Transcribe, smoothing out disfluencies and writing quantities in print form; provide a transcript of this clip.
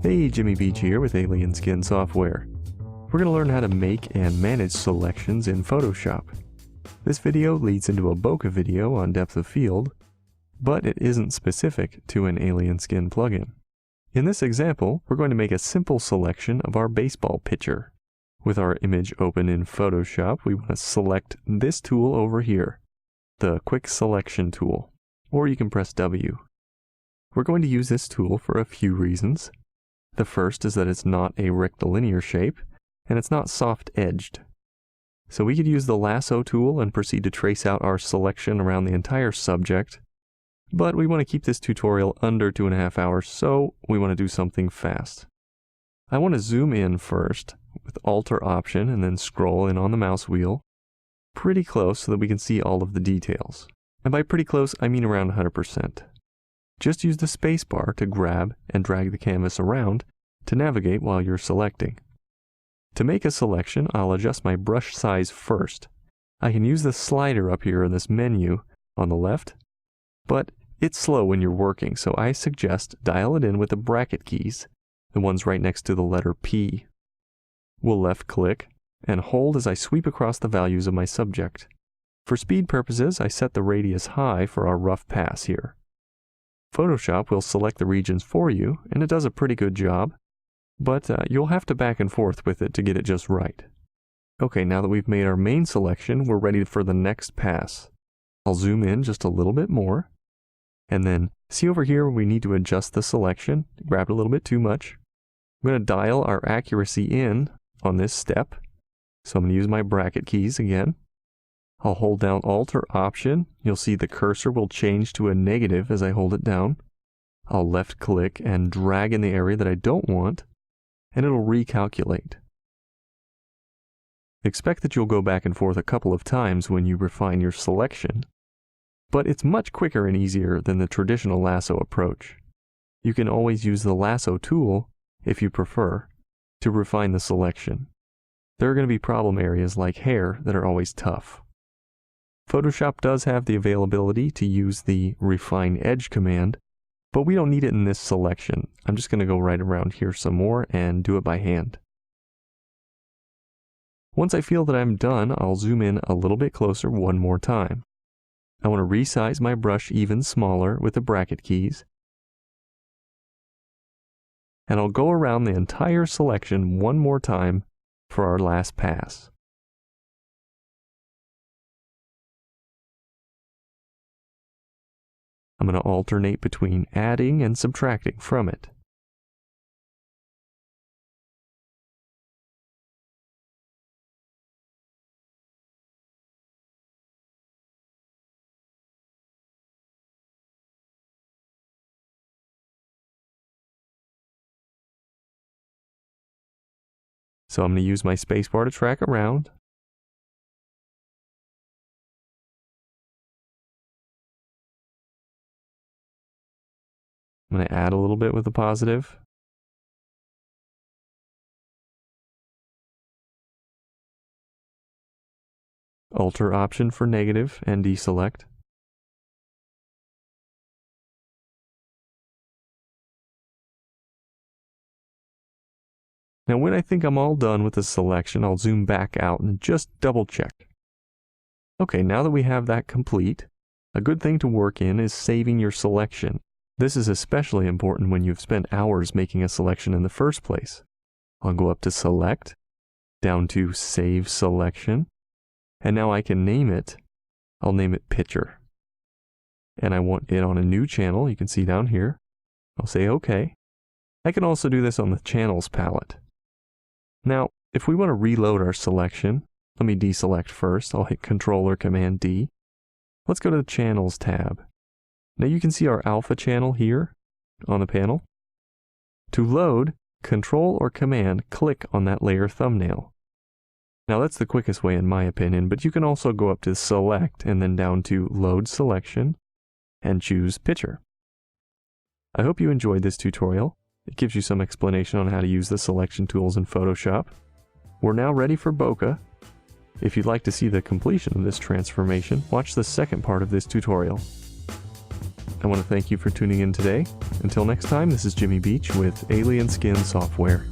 Hey, Jimmy Beach here with Alien Skin Software. We're going to learn how to make and manage selections in Photoshop. This video leads into a bokeh video on depth of field, but it isn't specific to an Alien Skin plugin. In this example, we're going to make a simple selection of our baseball pitcher. With our image open in Photoshop, we want to select this tool over here, the Quick Selection tool, or you can press W. We're going to use this tool for a few reasons. The first is that it's not a rectilinear shape, and it's not soft-edged. So we could use the lasso tool and proceed to trace out our selection around the entire subject, but we want to keep this tutorial under 2.5 hours, so we want to do something fast. I want to zoom in first with Alt or Option and then scroll in on the mouse wheel pretty close so that we can see all of the details. And by pretty close, I mean around 100%. Just use the spacebar to grab and drag the canvas around to navigate while you're selecting. To make a selection, I'll adjust my brush size first. I can use the slider up here in this menu on the left, but it's slow when you're working, so I suggest dial it in with the bracket keys, the ones right next to the letter P. We'll left click and hold as I sweep across the values of my subject. For speed purposes, I set the radius high for our rough pass here. Photoshop will select the regions for you, and it does a pretty good job, but you'll have to back and forth with it to get it just right. Okay, now that we've made our main selection, we're ready for the next pass. I'll zoom in just a little bit more, and then see over here where we need to adjust the selection. Grabbed a little bit too much. I'm going to dial our accuracy in on this step, so I'm going to use my bracket keys again. I'll hold down Alt or Option. You'll see the cursor will change to a negative as I hold it down. I'll left click and drag in the area that I don't want, and it'll recalculate. Expect that you'll go back and forth a couple of times when you refine your selection, but it's much quicker and easier than the traditional lasso approach. You can always use the lasso tool, if you prefer, to refine the selection. There are going to be problem areas like hair that are always tough. Photoshop does have the availability to use the Refine Edge command, but we don't need it in this selection. I'm just going to go right around here some more and do it by hand. Once I feel that I'm done, I'll zoom in a little bit closer one more time. I want to resize my brush even smaller with the bracket keys, and I'll go around the entire selection one more time for our last pass. I'm going to alternate between adding and subtracting from it. So I'm going to use my spacebar to track around. I'm going to add a little bit with the positive. Alt or Option for negative and deselect. Now when I think I'm all done with the selection, I'll zoom back out and just double check. Okay, now that we have that complete, a good thing to work in is saving your selection. This is especially important when you've spent hours making a selection in the first place. I'll go up to Select, down to Save Selection, and now I can name it. I'll name it Pitcher. And I want it on a new channel, you can see down here. I'll say OK. I can also do this on the Channels palette. Now, if we want to reload our selection, let me deselect first. I'll hit Control or Command D. Let's go to the Channels tab. Now you can see our alpha channel here on the panel. To load, Control or Command click on that layer thumbnail. Now that's the quickest way in my opinion, but you can also go up to Select and then down to Load Selection and choose Pitcher. I hope you enjoyed this tutorial. It gives you some explanation on how to use the selection tools in Photoshop. We're now ready for bokeh. If you'd like to see the completion of this transformation, watch the second part of this tutorial. I want to thank you for tuning in today. Until next time, this is Jimmy Beach with Alien Skin Software.